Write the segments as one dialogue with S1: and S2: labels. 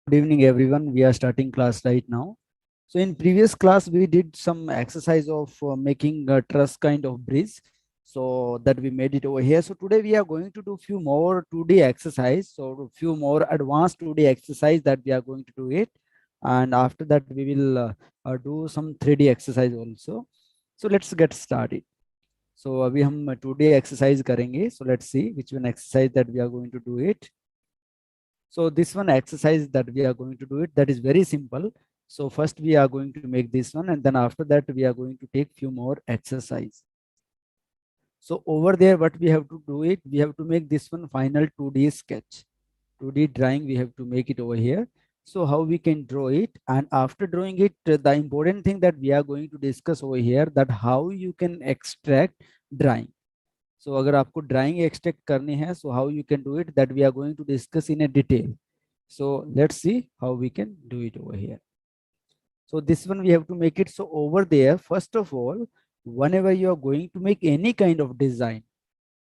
S1: Good evening, everyone. We are starting class right now. So in previous class, we did some exercise of making a truss kind of bridge. So that we made it over here. So today we are going to do few more 2D exercise. So few more advanced 2D exercise that we are going to do it. And after that, we will do some 3D exercise also. So let's get started. So अभी हम 2D exercise करेंगे. So let's see which one exercise that we are going to do it. So this one exercise that we are going to do it, that is very simple. So first we are going to make this one, and then after that we are going to take few more exercise. So over there, what we have to do it, we have to make this one final 2D sketch. 2D drawing, we have to make it over here. So how we can draw it, and after drawing it, the important thing that we are going to discuss over here, that how you can extract drawing. So अगर आपको drawing extract करनी है, so how you can do it, that we are going to discuss in a detail. So let's see how we can do it over here. So this one we have to make it. So over there, first of all, whenever you are going to make any kind of design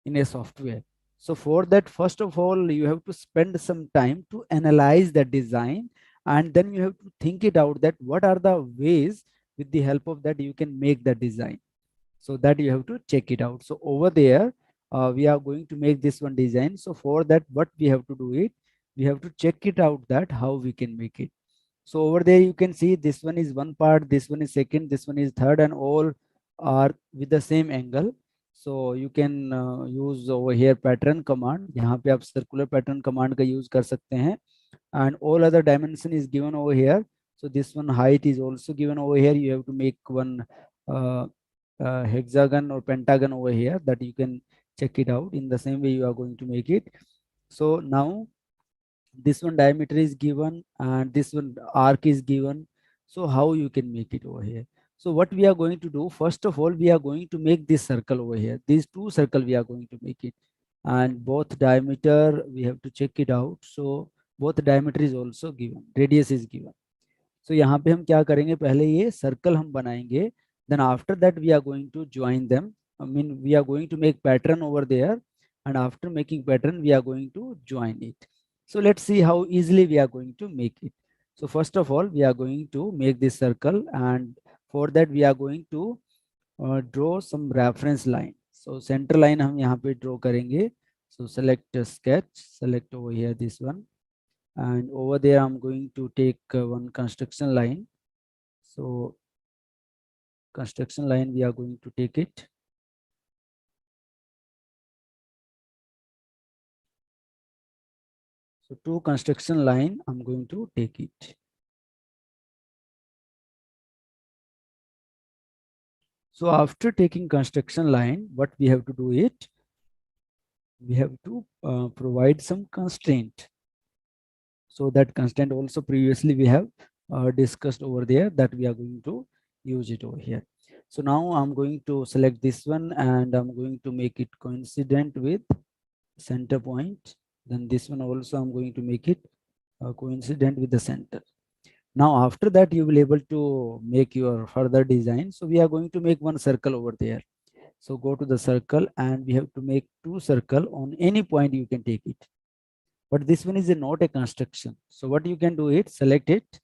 S1: in a software, so for that, first of all, you have to spend some time to analyze the design, and then you have to think it out that what are the ways with the help of that you can make the design. So that you have to check it out. So over there, we are going to make this one design. So for that, what we have to do it, we have to check it out that how we can make it. So over there you can see this one is one part, this one is second, this one is third, and all are with the same angle. So you can use over here pattern command. यहाँ पे आप circular pattern command का use कर सकते हैं, and all other dimension is given over here. So this one height is also given over here. You have to make one uh, hexagon or pentagon over here, that you can check it out. In the same way you are going to make it. So now this one diameter is given and this one arc is given. So how you can make it over here? So what we are going to do, first of all, we are going to make this circle over here. These two circle we are going to make it, and both diameter we have to check it out. So both diameter is also given, radius is given. So यहाँ पे हम क्या करेंगे, पहले ये circle हम बनाएंगे, then after that we are going to join them. I mean, we are going to make pattern over there, and after making pattern we are going to join it. So let's see how easily we are going to make it. So first of all, we are going to make this circle, and for that we are going to draw some reference line. So center line हम यहाँ पे draw करेंगे. So select a sketch, select over here this one, and over there I'm going to take one construction line. So construction line we are going to take it. So two construction line I'm going to take it. So after taking construction line, what we have to do it, we have to provide some constraint. So that constraint also previously we have discussed over there, that we are going to use it over here. So now I'm going to select this one, and I'm going to make it coincident with center point. Then this one also I'm going to make it coincident with the center. Now after that you will able to make your further design. So we are going to make one circle over there. So go to the circle, and we have to make two circle on any point you can take it. But this one is not a construction. So what you can do it, select it,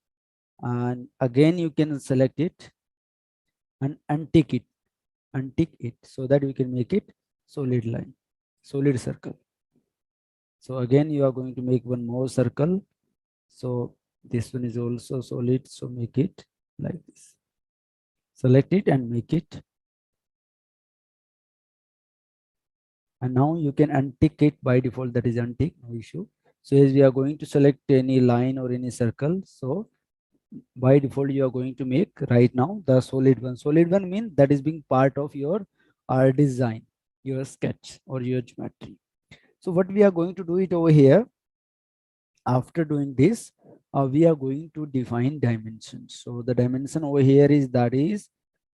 S1: and again you can select it and untick it, so that we can make it solid line, solid circle. So again you are going to make one more circle. So this one is also solid, so make it like this. Select it and make it. And now you can untick it by default, that is untick, no issue. So as we are going to select any line or any circle, so by default you are going to make right now the solid one. Solid one means that is being part of your design, your sketch or your geometry. So what we are going to do it over here, after doing this, we are going to define dimensions. So the dimension over here is, that is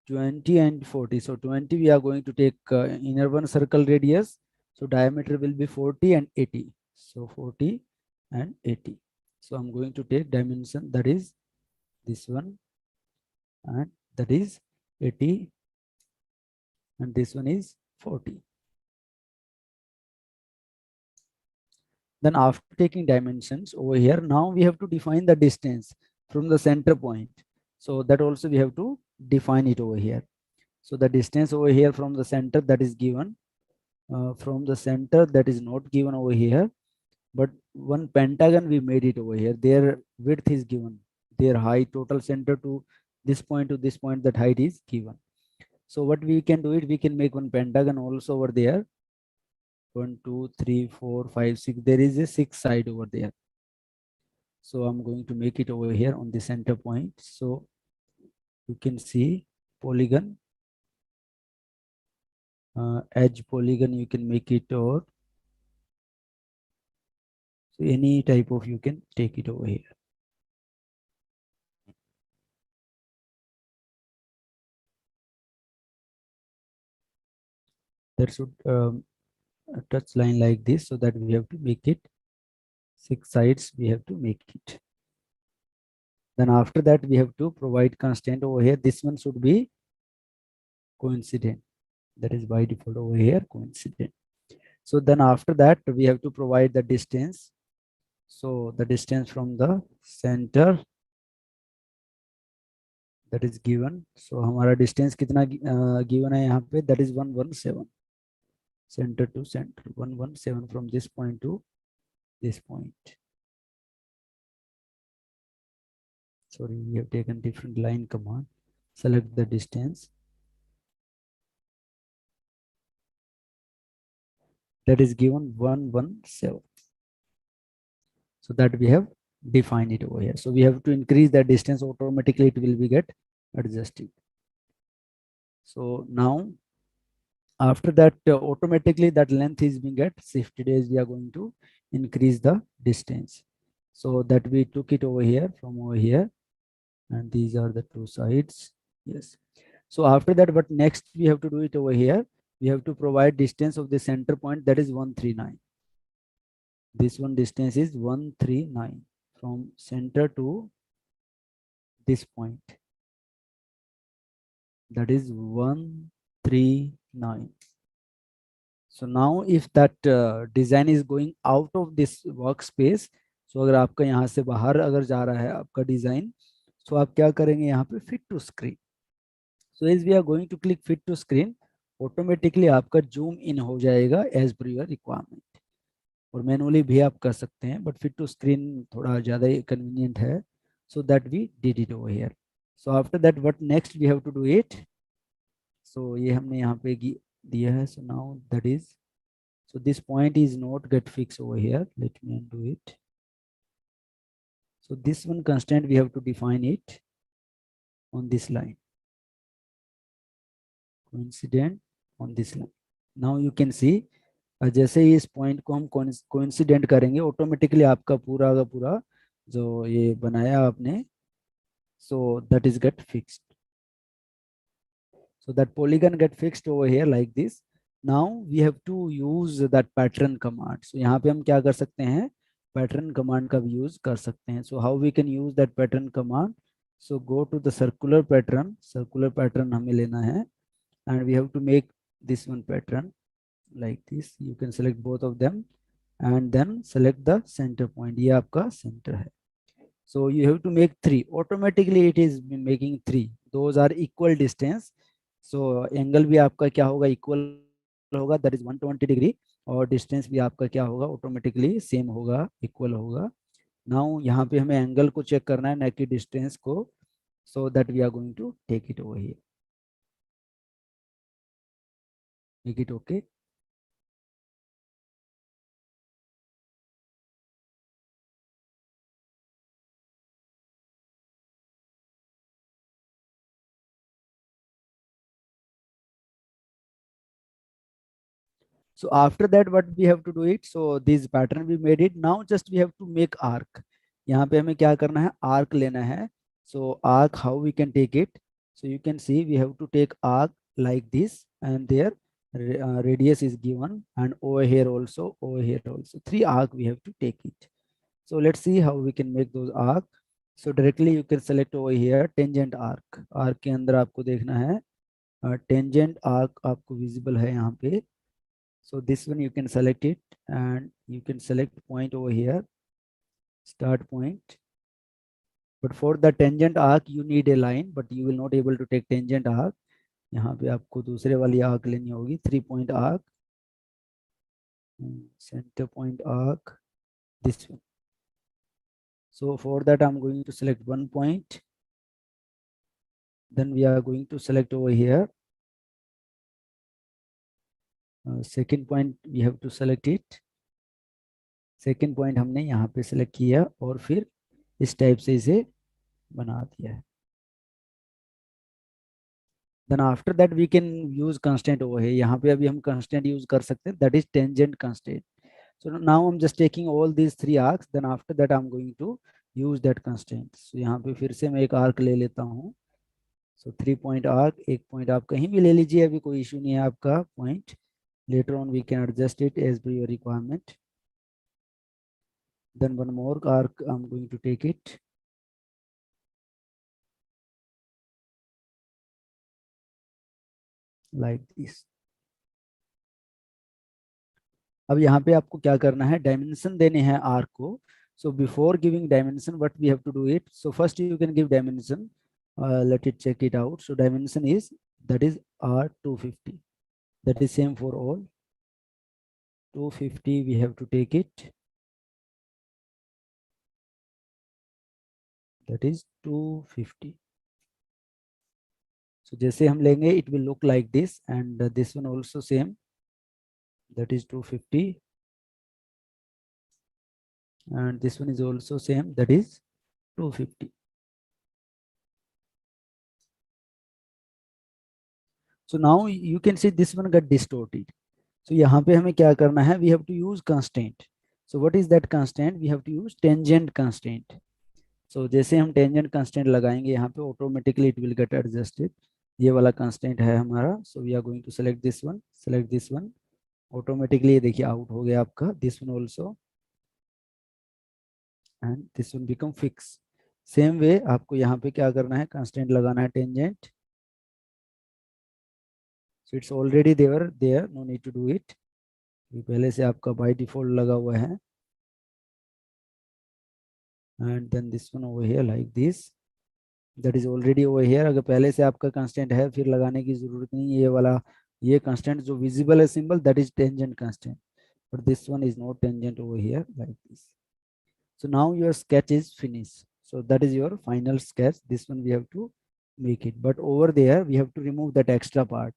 S1: 20 and 40. So 20 we are going to take inner one circle radius. So diameter will be 40 and 80. So 40 and 80. So I'm going to take dimension, that is this one, and that is 80, and this one is 40. Then after taking dimensions over here, now we have to define the distance from the center point. So that also we have to define it over here. So the distance over here from the center, that is given. From the center, that is not given over here, but one pentagon we made it over here. Their width is given, their height, total center to this point, that height is given. So what we can do it, we can make one pentagon also over there. 1 2 3 4 5 6, there is a 6 side over there. So I'm going to make it over here on the center point. So you can see polygon, edge polygon, you can make it, or so any type of, you can take it over here. That should a touch line like this, so that we have to make it 6 sides, we have to make it. Then after that we have to provide constraint over here. This one should be coincident, that is by default over here, coincident. So then after that we have to provide the distance. So the distance from the center, that is given. So हमारा distance कितना given है यहाँ पे, that is 117, center to center, 117 from this point to this point. Sorry, we have taken different line command. Select the distance, that is given 117. So that we have defined it over here. So we have to increase the distance, automatically it will be get adjusted. So now after that automatically that length is being get shifted as we are going to increase the distance. So that we took it over here, from over here, and these are the two sides. Yes. So after that, what next we have to do it over here, we have to provide distance of the center point, that is 139. This one distance is 139 from center to this point, that is 139. So now if that design is going out of this workspace, so अगर आपका यहाँ से बाहर अगर जा रहा है आपका डिजाइन, so आप क्या करेंगे यहाँ पे fit to screen. So as we are going to click fit to screen, automatically आपका zoom in हो जाएगा as per your requirement. और मैनुअली भी आप कर सकते हैं, बट फिट टू स्क्रीन थोड़ा ज़्यादा कन्वीनियंट है. So that we did it over here. So after that what next we have to do it. So ये हमने यहाँ पे दिया है. So now that is, so this point is not get fixed over here. Let me undo it. So this one constraint we have to define it on this line, coincident on this line. Now you can see जैसे ही इस point को हम coincident करेंगे, automatically आपका पूरा का पूरा जो ये बनाया आपने, so that is get fixed. So that polygon get fixed over here like this. Now we have to use that pattern command. So यहाँ पे हम क्या कर सकते हैं, pattern command का भी use कर सकते हैं. So how we can use that pattern command? So go to the circular pattern हमें लेना है, and we have to make this one pattern like this. You can select both of them and then select the center point. ये आपका center है. So you have to make 3. Automatically it is making 3. Those are equal distance. So angle भी आपका क्या होगा, equal होगा, that is 120 degree. और distance भी आपका क्या होगा, automatically same होगा, equal होगा. Now यहाँ पे हमें angle को check करना है, ना कि distance को. So that we are going to take it over here. Make it okay. So after that what we have to do it, so this pattern we made it. Now just we have to make arc. यहाँ पे हमें क्या करना है, arc लेना है. So arc, how we can take it? So you can see we have to take arc like this, and their radius is given, and over here also, 3 arc we have to take it. So let's see how we can make those arc. So directly you can select over here tangent arc. Arc के अंदर आपको देखना है tangent arc आपको visible है यहाँ पे. So this one you can select it, and you can select point over here, start point. But for the tangent arc you need a line, but you will not able to take tangent arc. यहाँ पे आपको दूसरे वाली arc लेनी होगी, 3 point arc, center point arc, this one. So for that I'm going to select 1 point. Then we are going to select over here second point, we have to select it. Second point हमने यहाँ पे select किया और फिर इस type से इसे बना दिया है. Then after that we can use constraint over here. यहाँ पे अभी हम constraint use कर सकते हैं, that is tangent constraint. So now I'm just taking all these 3 arcs. Then after that I'm going to use that constraint. So यहाँ पे फिर से मैं एक arc ले लेता हूँ. So 3 point arc, एक point आप कहीं भी ले लीजिए, अभी कोई issue नहीं है आपका point. Later on we can adjust it as per your requirement. Then one more arc I'm going to take it. Like this. अब यहाँ पे आपको क्या करना है, डायमेंशन देने हैं आर्क को. So before giving dimension, what we have to do it? So first you can give dimension. Let it check it out. So dimension is, that is R250. That is same for all. 250 we have to take it. That is 250. So जैसे हम लेंगे it will look like this, and this one also same. That is 250. And this one is also same, that is 250. So now you can see this one got distorted. So यहाँ पे हमें क्या करना है, we have to use constraint. So what is that constraint? We have to use tangent constraint. So जैसे हम tangent constraint लगाएंगे यहाँ पे, automatically it will get adjusted. ये वाला constraint है हमारा. So we are going to select this one, select this one. Automatically ये देखिए out हो गया आपका. This one also, and this one become fixed. Same way आपको यहाँ पे क्या करना है, constraint लगाना है tangent. So it's already there, no need to do it. ये पहले से आपका by default लगा हुआ है. And then this one over here like this, that is already over here. अगर पहले से आपका constraint है फिर लगाने की जरूरत नहीं है. ये वाला, ये constraint जो visible है symbol, that is tangent constraint, but this one is not tangent over here like this. So now your sketch is finished. So that is your final sketch. This one we have to make it, but over there we have to remove that extra part.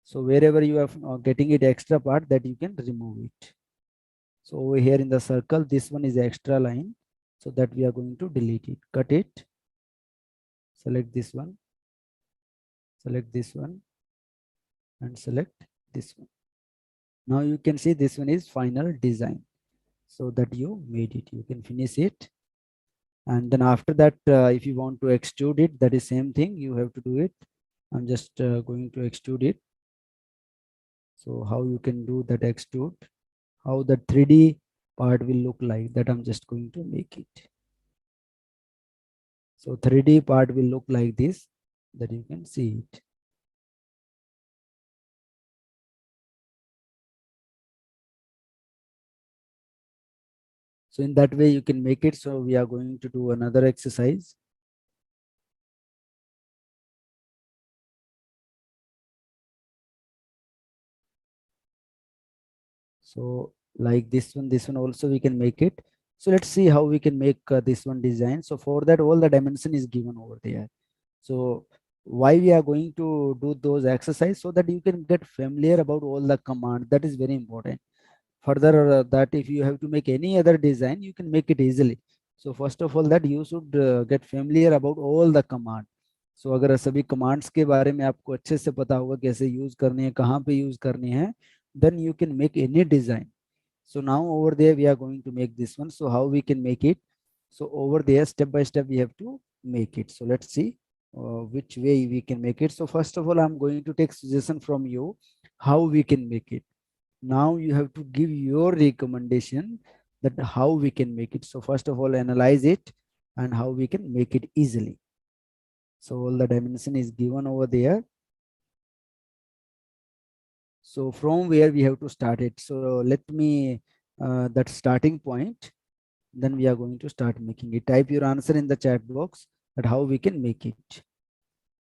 S1: So wherever you are getting it extra part, that you can remove it. So over here in the circle, this one is extra line, so that we are going to delete it. Cut it, select this one, select this one, and select this one. Now you can see this one is final design. So that you made it, you can finish it. And then after that, if you want to extrude it, that is same thing, you have to do it. I'm just going to extrude it. So how you can do that extrude, how the 3D part will look like, that I'm just going to make it. So 3D part will look like this, that you can see it. So in that way you can make it. So we are going to do another exercise. So like this one also we can make it. So let's see how we can make this one design. So for that, all the dimension is given over there. So why we are going to do those exercise, so that you can get familiar about all the command. That is very important. Further that if you have to make any other design, you can make it easily. So first of all, that you should get familiar about all the command. So अगर सभी commands के बारे में आपको अच्छे से पता होगा कैसे यूज करनी है, कहाँ पे यूज करनी है, then you can make any design. So now over there we are going to make this one. So how we can make it? So over there, step by step we have to make it. So let's see which way we can make it. So first of all, I'm going to take suggestion from you how we can make it. Now you have to give your recommendation that how we can make it. So first of all, analyze it and how we can make it easily. So all the dimension is given over there. So from where we have to start it. So let me that starting point, then we are going to start making it. Type your answer in the chat box that how we can make it.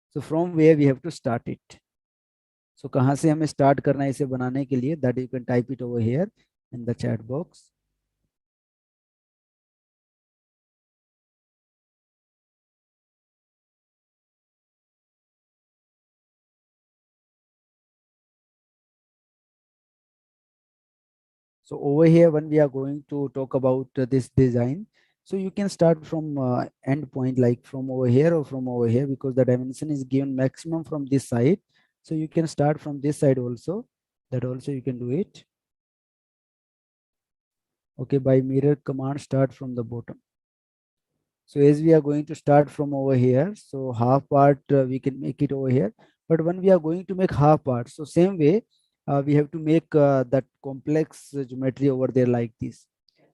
S1: So from where we have to start it. So कहाँ से हमें start करना है इसे बनाने के लिए, that you can type it over here in the chat box. So over here, when we are going to talk about this design, so you can start from end point, like from over here or from over here, because the dimension is given maximum from this side. So you can start from this side also. That also you can do it. Okay, by mirror command, start from the bottom. So as we are going to start from over here, so half part we can make it over here. But when we are going to make half part, so same way, we have to make that complex geometry over there like this.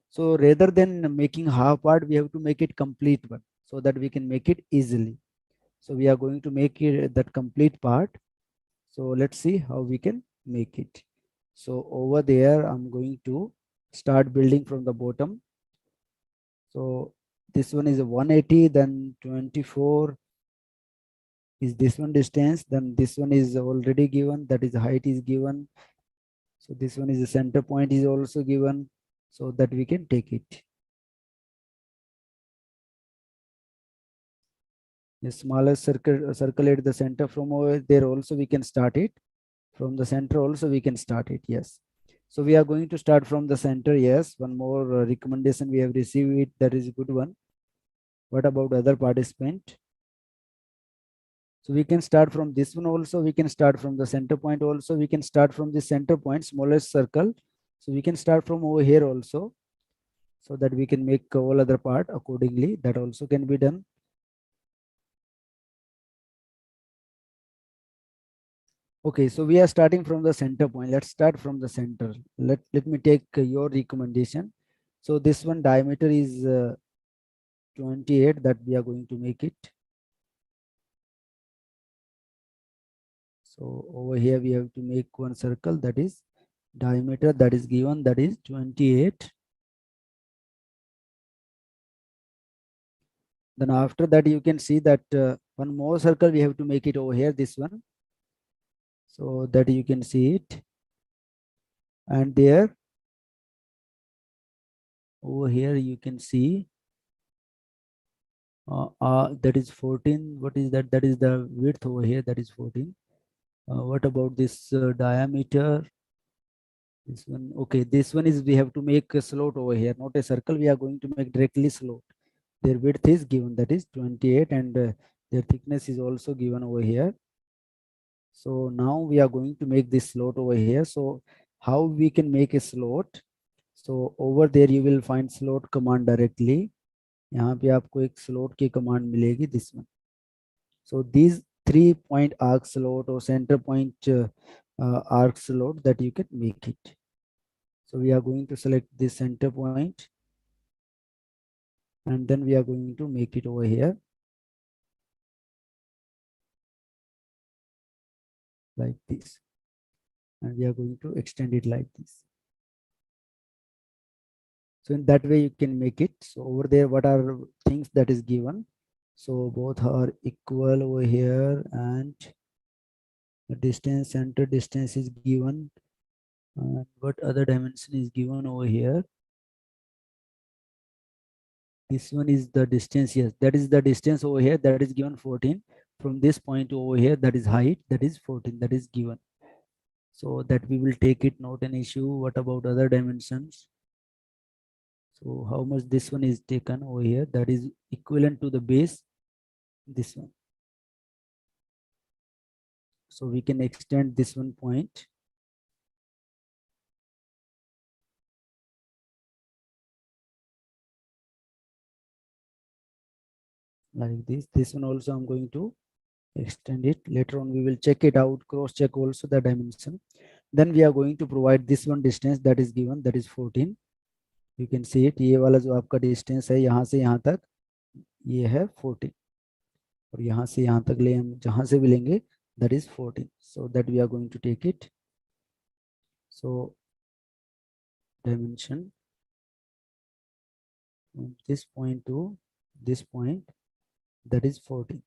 S1: So rather than making half part, we have to make it complete one so that we can make it easily. So we are going to make it that complete part. So let's see how we can make it. So over there, I'm going to start building from the bottom. So this one is a 180, then 24 is this one distance, then this one is already given, that is height is given. So this one is the center point is also given, so that we can take it. A smaller circle at the center, from over there also we can start it. From the center also we can start it, yes. So we are going to start from the center, yes. One more recommendation we have received it, that is a good one. What about other participant? So we can start from this one also, we can start from the center point also, we can start from the center point, smallest circle. So we can start from over here also, so that we can make all other part accordingly. That also can be done. Okay, so we are starting from the center point. Let's start from the center. Let me take your recommendation. So this one diameter is 28, that we are going to make it. So over here we have to make one circle, that is diameter that is given, that is 28. Then after that you can see that one more circle we have to make it over here, this one, so that you can see it. And there over here you can see that is 14. What is that? That is the width over here, that is 14. What about this diameter? This one, okay, this one is we have to make a slot over here, not a circle. We are going to make directly slot. Their width is given, that is 28, and their thickness is also given over here. So now we are going to make this slot over here. So how we can make a slot? So over there you will find slot command directly. यहाँ पे आपको एक slot की command मिलेगी, this one. So these 3-point arc slot or center point arc slot, that you can make it. So we are going to select this center point, and then we are going to make it over here like this, and we are going to extend it like this. So in that way you can make it. So over there, what are things that is given? So both are equal over here, and the distance, center distance is given. And what other dimension is given over here? This one is the distance, yes, that is the distance over here, that is given 14. From this point to over here, that is height, that is 14, that is given. So that we will take it, not an issue. What about other dimensions? So how much this one is taken over here, that is equivalent to the base, this one. So we can extend this one point like this. This one also I'm going to extend it. Later on we will check it out, cross check also the dimension. Then we are going to provide this one distance that is given, that is 14. You can see it, ये वाला जो आपका distance है यहाँ से यहाँ तक, ये है 14, और यहाँ से यहाँ तक ले हम जहाँ से भी लेंगे, that is 14. So that we are going to take it. So dimension from this point to this point, that is 14.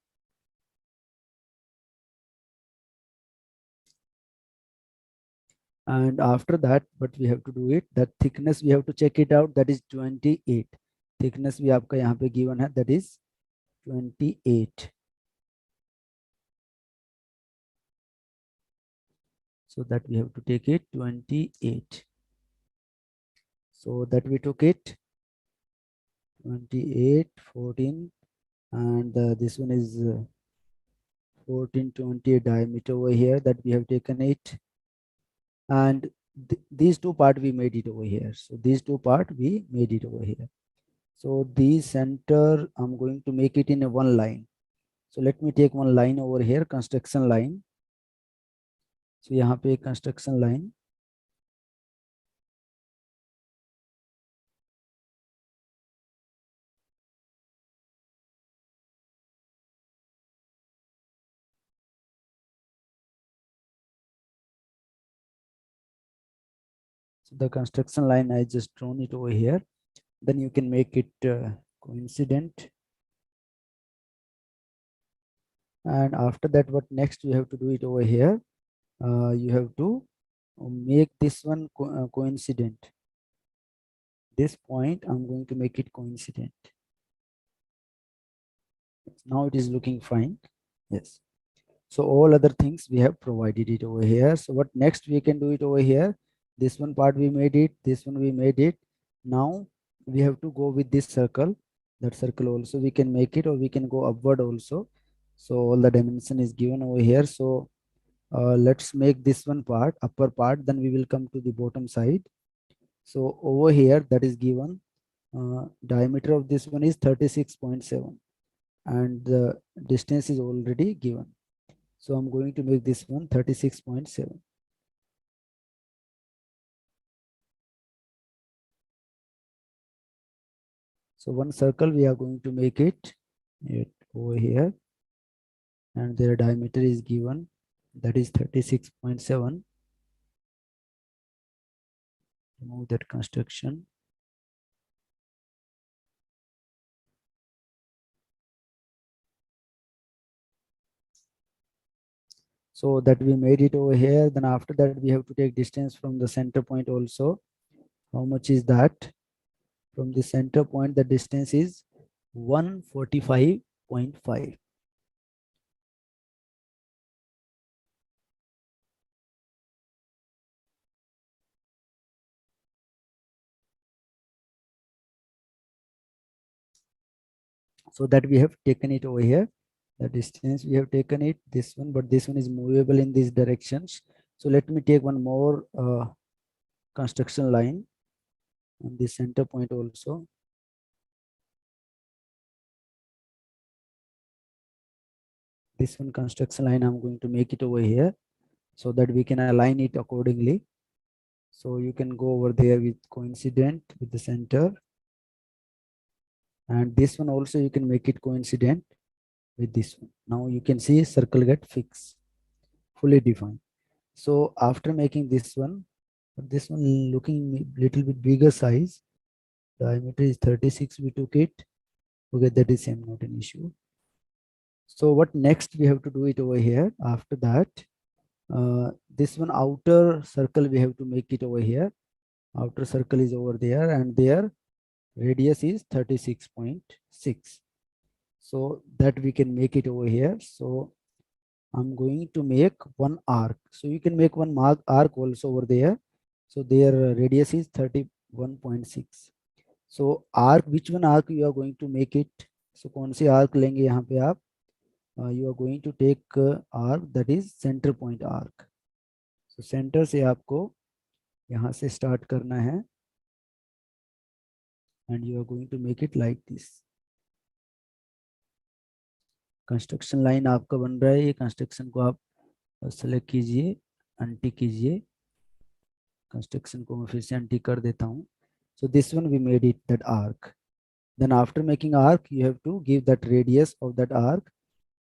S1: And after that, but we have to do it, that thickness we have to check it out, that is 28. Thickness भी आपका यहाँ पे given है, that is 28. So that we have to take it 28. So that we took it 28, 14, and this one is 14, 20 diameter over here, that we have taken it. And these two part we made it over here. So these two part we made it over here. So these center I'm going to make it in a one line. So let me take one line over here, construction line. So यहाँ पे construction line. So the construction line I just drawn it over here. Then you can make it coincident. And after that, what next you have to do it over here? You have to make this one coincident. This point I'm going to make it coincident. Now it is looking fine. Yes. So all other things we have provided it over here. So what next we can do it over here? This one part we made it, this one we made it. Now we have to go with this circle. That circle also we can make it, or we can go upward also. So all the dimension is given over here. So let's make this one part, upper part, then we will come to the bottom side. So over here that is given, diameter of this one is 36.7 and the distance is already given. So I'm going to make this one 36.7. So one circle we are going to make it over here, and their diameter is given, that is 36.7. Remove that construction. So that we made it over here. Then after that we have to take distance from the center point also. How much is that? From the center point the distance is 145.5. So that we have taken it over here. The distance we have taken it, this one, but this one is movable in these directions. So let me take one more construction line on the center point also. This one construction line I'm going to make it over here so that we can align it accordingly. So you can go over there with coincident with the center, and this one also you can make it coincident with this one. Now you can see circle get fixed, fully defined. So after making this one looking little bit bigger size, diameter is 36, we took it. Okay, that is same, not an issue. So what next we have to do it over here? After that, this one outer circle we have to make it over here. Outer circle is over there, and their radius is 36.6. So that we can make it over here. So I'm going to make one arc. So you can make one arc also over there. So their radius is 31.6. So arc, which one arc you are going to make it? So कौन सी arc लेंगे यहाँ पे आप? You are going to take arc that is center point arc. So center से आपको यहाँ से start करना है, and you are going to make it like this. Construction line आपका बन रहा है, ये कंस्ट्रक्शन को आप सेलेक्ट कीजिए, अनटिक कीजिए. कंस्ट्रक्शन को मैं फिर से अनटिक कर देता हूँ. So this one we made it that arc. Then after making arc, you have to give that radius of that arc.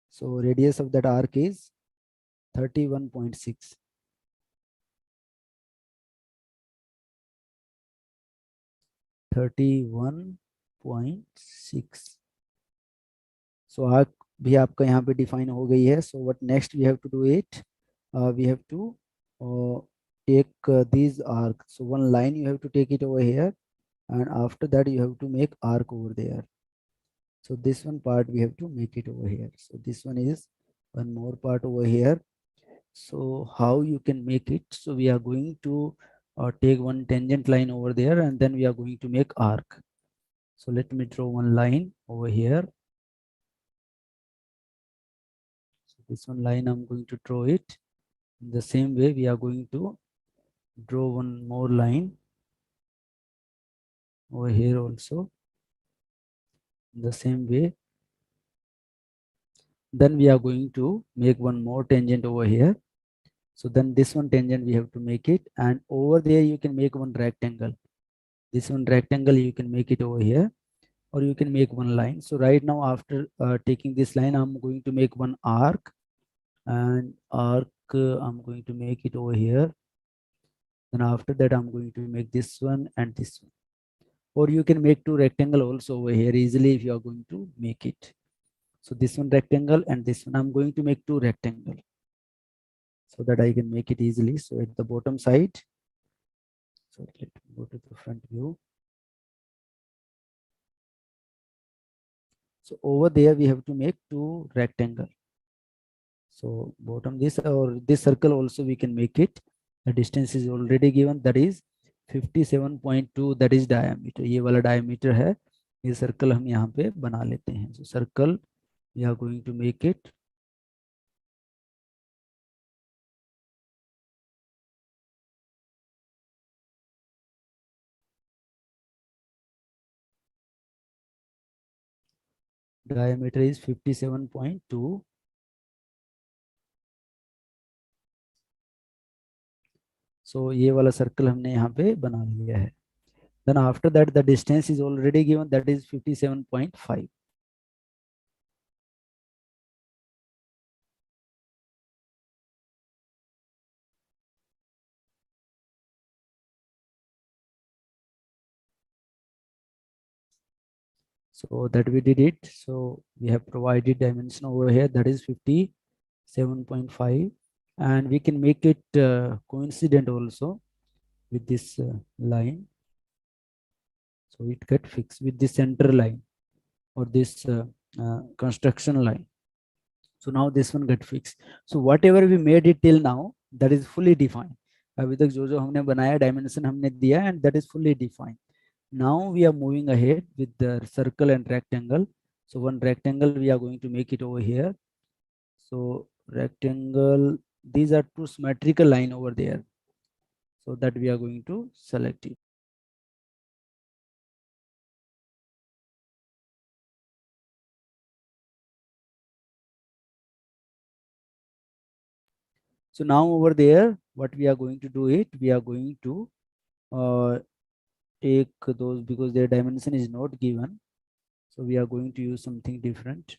S1: So radius of that arc is 31.6. 31.6. So arc भी आपका यहाँ पे डिफाइन हो गई है. So what next we have to do it, we have to take these arc. So one line you have to take it over here, and after that you have to make arc over there. So this one part we have to make it over here. So this one is one more part over here. So how you can make it? So we are going to take one tangent line over there, and then we are going to make arc. So let me draw one line over here. So this one line I'm going to draw it. In the same way we are going to draw one more line over here also. In the same way, then we are going to make one more tangent over here. So then this one tangent we have to make it, and over there you can make one rectangle. This one rectangle you can make it over here, or you can make one line. So right now, after taking this line, I'm going to make one arc, and arc I'm going to make it over here. Then after that I'm going to make this one and this one, or you can make two rectangle also over here easily if you are going to make it. So this one rectangle and this one, I'm going to make two rectangle so that I can make it easily. So at the bottom side, so let me go to the front view. So over there we have to make two rectangle. So bottom this or this circle also we can make it. The distance is already given, that is 57.2, that is diameter. ये वाला diameter है, ये circle हम यहाँ पे बना लेते हैं. So circle we are going to make it. Diameter is 57.2. So ये वाला सर्कल हमने यहाँ पे बना लिया है. Then after that the distance is already given, that is 57.5. So that we did it. So we have provided dimension over here, that is 57.5, and we can make it coincident also with this line. So it get fixed with the center line or this construction line. So now this one get fixed. So whatever we made it till now, that is fully defined. अभी तक जो जो हमने बनाया dimension हमने दिया, and that is fully defined. Now we are moving ahead with the circle and rectangle. So one rectangle we are going to make it over here. So rectangle, these are two symmetrical line over there. So that we are going to select it. So now over there, what we are going to do it, we are going to take those, because their dimension is not given. So we are going to use something different.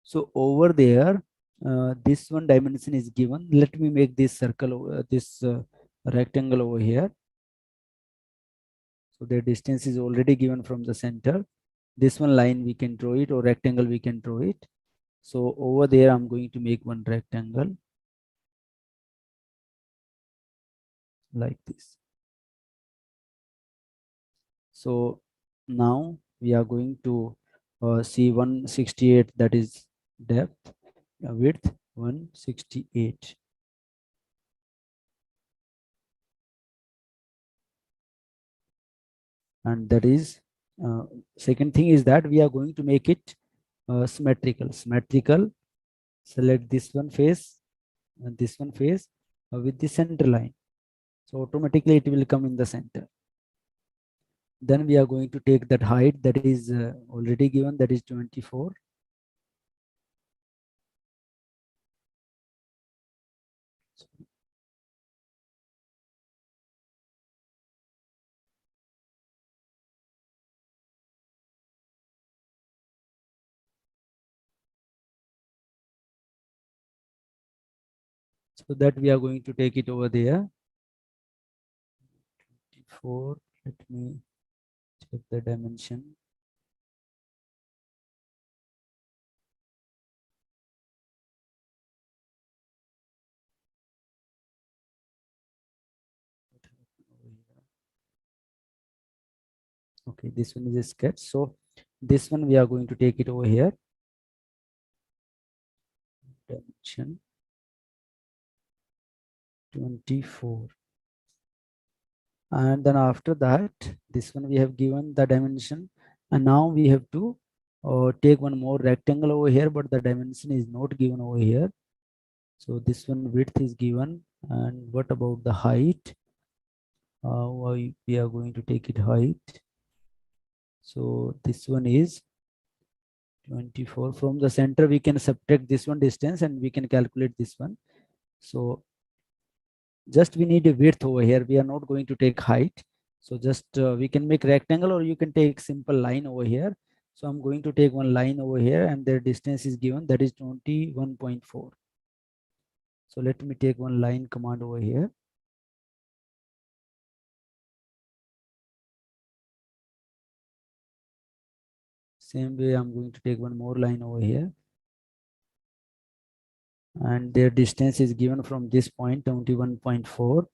S1: So over there, this one dimension is given. Let me make this circle, this rectangle over here. So the distance is already given from the center. This one line we can draw it, or rectangle we can draw it. So over there, I'm going to make one rectangle like this. So now we are going to see 168, that is depth, width 168. And that is second thing is that we are going to make it symmetrical. Select this one face and this one face with the center line. So automatically it will come in the center. Then we are going to take that height that is already given, that is 24. So that we are going to take it over there. 24. Let me check the dimension. Okay, this one is a sketch. So this one we are going to take it over here. Dimension 24. And then after that, this one we have given the dimension, and now we have to take one more rectangle over here, but the dimension is not given over here. So this one width is given, and what about the height? We are going to take it height. So this one is 24. From the center we can subtract this one distance and we can calculate this one. So just we need a width over here. We are not going to take height. So just we can make rectangle, or you can take simple line over here. So I'm going to take one line over here, and their distance is given, that is 21.4. So let me take one line command over here. Same way I'm going to take one more line over here, and their distance is given from this point 21.4.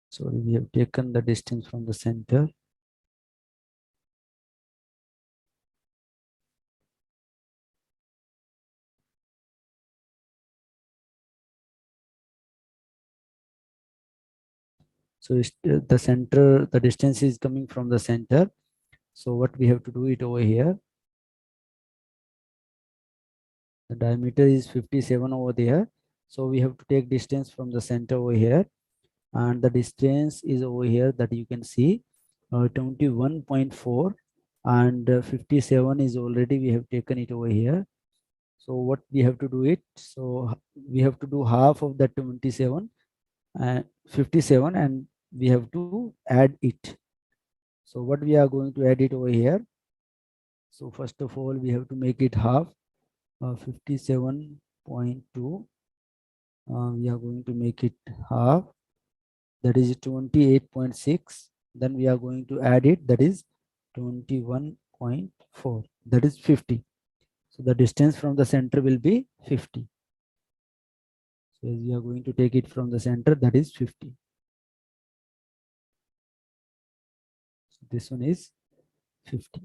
S1: So we have taken the distance from the center. So the center, the distance is coming from the center. So what we have to do it over here. The diameter is 57 over there. So we have to take distance from the center over here. And the distance is over here that you can see 21.4, and 57 is already we have taken it over here. So what we have to do it, so we have to do half of that 27 and 57, and we have to add it. So what we are going to add it over here. So first of all we have to make it half. 57.2, we are going to make it half, that is 28.6. Then we are going to add it, that is 21.4, that is 50. So the distance from the center will be 50. So as we are going to take it from the center, that is 50. So this one is 50,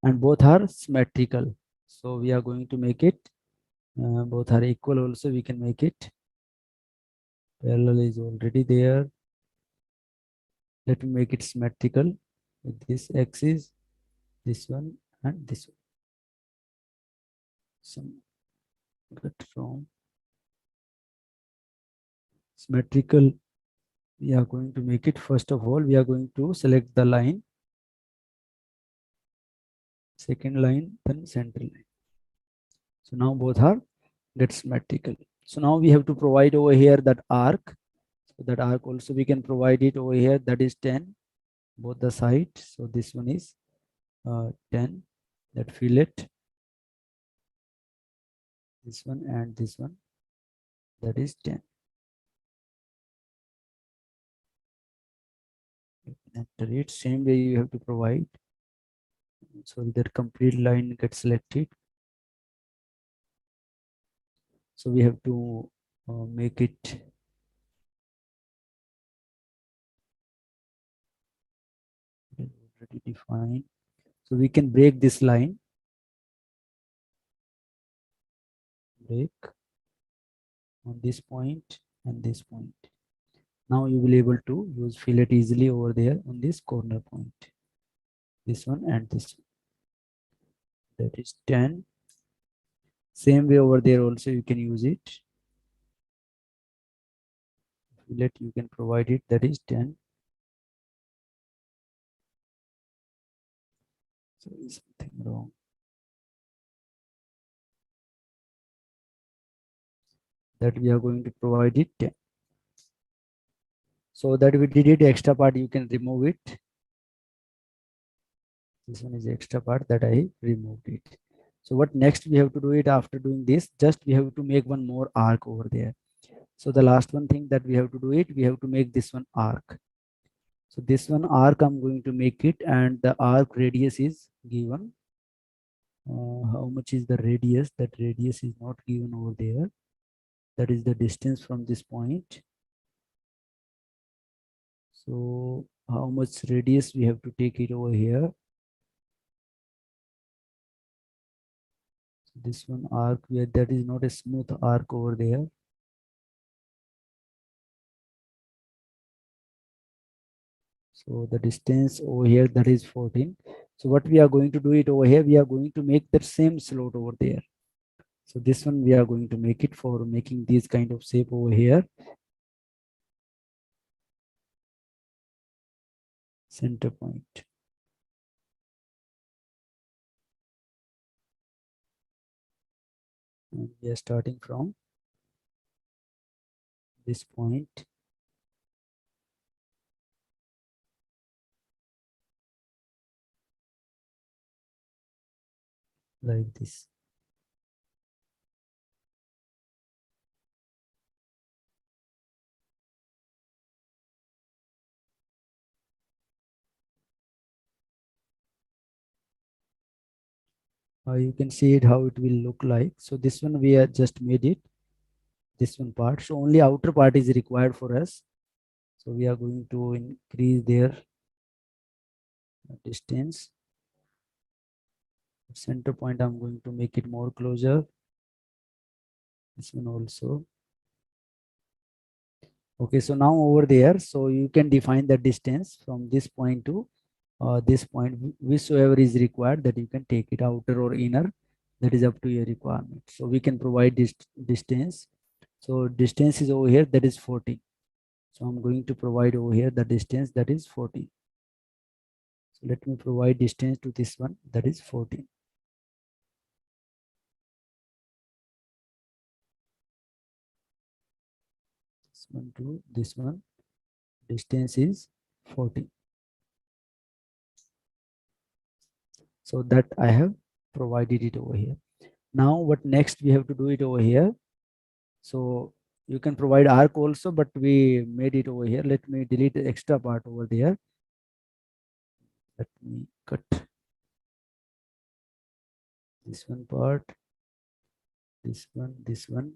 S1: and both are symmetrical. So we are going to make it both are equal also, we can make it. Parallel is already there. Let me make it symmetrical with this axis, this one, and this one. Some get from symmetrical. We are going to make it, first of all we are going to select the line, second line, then center line. So now both are get symmetrical. So now we have to provide over here that arc. So that arc also we can provide it over here, that is 10 both the sides. So this one is 10, that fillet, this one and this one, that is 10. Enter it, same way you have to provide, so that complete line gets selected. So we have to make it already defined. So we can break this line, break on this point and this point. Now you will be able to use fillet easily over there on this corner point, this one and this one, that is 10. Same way over there also you can use it, fillet you can provide it, that is 10. So is something wrong? that we are going to provide it 10. So that we did it, extra part you can remove it. This one is the extra part that I removed it. So what next we have to do it after doing this, just we have to make one more arc over there. So the last one thing that we have to do it, we have to make this one arc. So this one arc I'm going to make it, and the arc radius is given. How much is the radius? That radius is not given over there. That is the distance from this point. So how much radius we have to take it over here? So this one arc, where that is not a smooth arc over there. So the distance over here, that is 14. So what we are going to do it over here, we are going to make that same slot over there. So this one we are going to make it for making this kind of shape over here. Center point. And we are starting from this point. Like this. You can see it how it will look like. So this one we are just made it, this one part. So only outer part is required for us. So we are going to increase their distance. Center point, I'm going to make it more closer. This one also. Okay, so now over there, so you can define the distance from this point to this point, whichsoever is required, that you can take it, outer or inner, that is up to your requirement. So we can provide this distance. So distance is over here, that is 40. So I'm going to provide over here the distance, that is 40. So let me provide distance to this one, that is 14. This one to this one, distance is 40. So that I have provided it over here. Now what next we have to do it over here. So you can provide arc also, but we made it over here. Let me delete the extra part over there. Let me cut this one part, this one.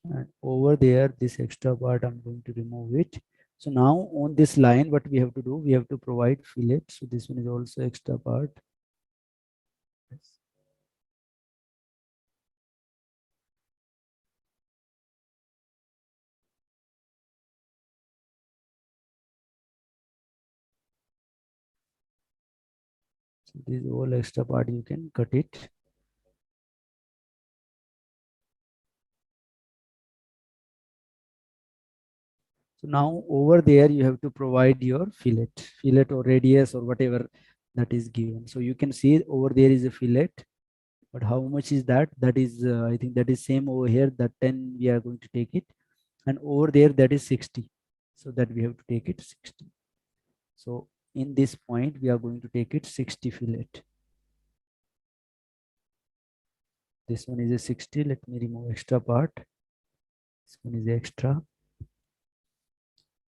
S1: And over there, this extra part, I'm going to remove it. So now on this line, what we have to do, we have to provide fillet. So this one is also extra part. So this whole extra part, you can cut it. So now over there, you have to provide your fillet or radius or whatever that is given. So you can see over there is a fillet, but how much is that? That is, I think that is same over here, that 10 we are going to take it. And over there, that is 60. So that we have to take it 60. So in this point, we are going to take it 60 fillet. This one is a 60. Let me remove extra part. This one is extra.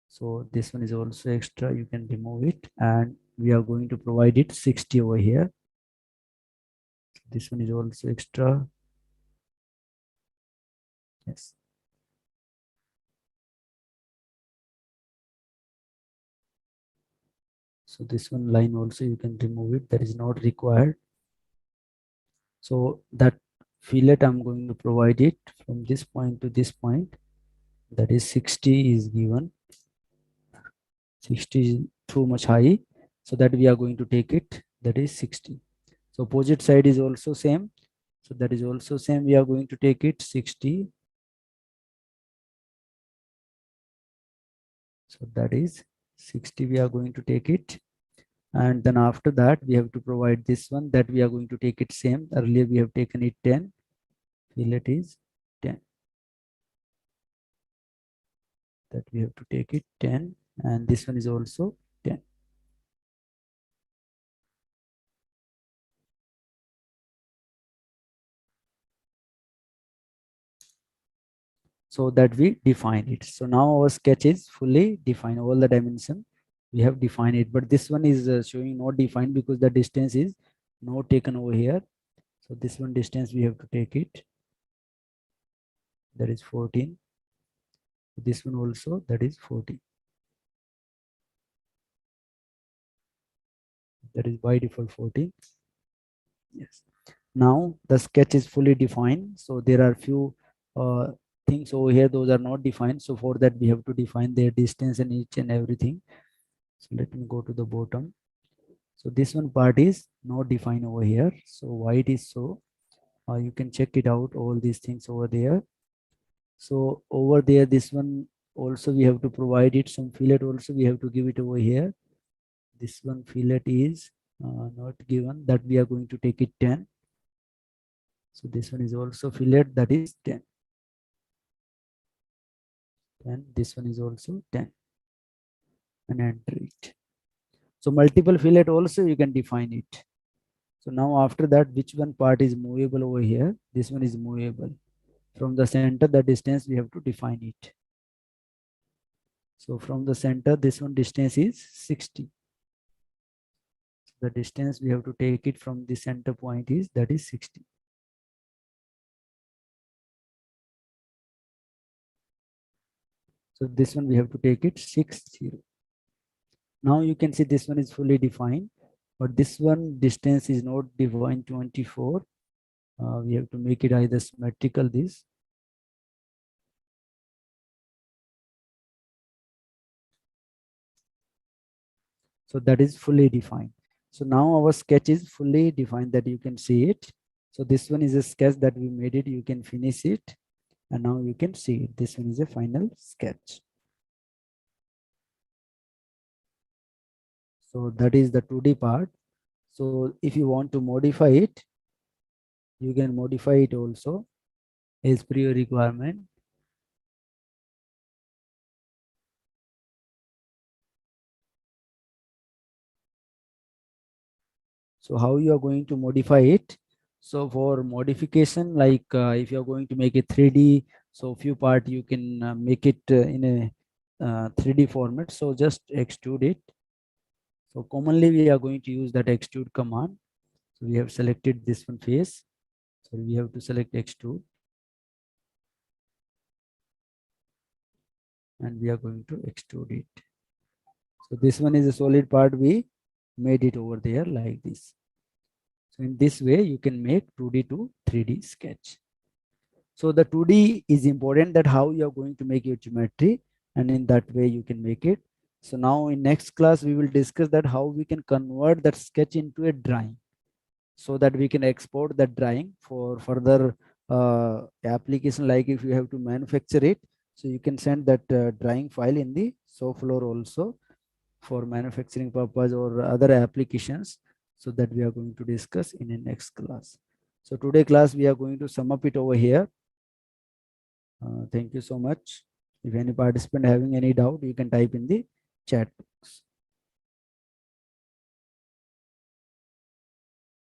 S1: So this one is also extra. You can remove it, and we are going to provide it 60 over here. This one is also extra. Yes. So this one line also you can remove it. That is not required. So that fillet I'm going to provide it from this point to this point. That is 60 is given. 60 is too much high. So that we are going to take it. That is 60. So opposite side is also same. So that is also same. We are going to take it 60. So that is 60. We are going to take it. And then after that we have to provide this one, that we are going to take it same. Earlier we have taken it 10, fillet is 10, that we have to take it 10, and this one is also 10. So that we define it. So now our sketch is fully defined, all the dimension we have defined it, but this one is showing not defined because the distance is not taken over here. So this one distance we have to take it, that is 14. This one also, that is 14. That is by default 14. Yes. Now the sketch is fully defined. So there are few uh, things over here, those are not defined. So for that we have to define their distance and each and everything. So let me go to the bottom. So this one part is not defined over here. So why it is so? You can check it out, all these things over there. So over there, this one also we have to provide it some fillet, also we have to give it over here. This one fillet is not given, that we are going to take it 10. So this one is also fillet, that is 10. And this one is also 10, and enter it. So multiple fillet also you can define it. So now after that, which one part is movable over here? This one is movable. From the center, the distance we have to define it. So from the center, this one distance is 60. The distance we have to take it from the center point is, that is 60. So this one we have to take it 60. Now you can see this one is fully defined, but this one distance is not defined 24. We have to make it either symmetrical this. So that is fully defined. So now our sketch is fully defined, that you can see it. So this one is a sketch that we made it, you can finish it, and now you can see it. This one is a final sketch. So that is the 2D part. So if you want to modify it, you can modify it also as per your requirement. So how you are going to modify it? So for modification, like if you are going to make it 3D, so few part you can make it in a 3D format. So just extrude it. So commonly we are going to use that extrude command. So we have selected this one face. So we have to select extrude, and we are going to extrude it. So this one is a solid part, we made it over there like this. So in this way you can make 2D to 3D sketch. So the 2D is important, that how you are going to make your geometry, and in that way you can make it. So now in next class we will discuss that how we can convert that sketch into a drawing, so that we can export that drawing for further application. Like if you have to manufacture it, so you can send that drawing file in the shop floor also for manufacturing purpose or other applications. So that we are going to discuss in the next class. So today class we are going to sum up it over here. Thank you so much. If any participant having any doubt, you can type in the chat box.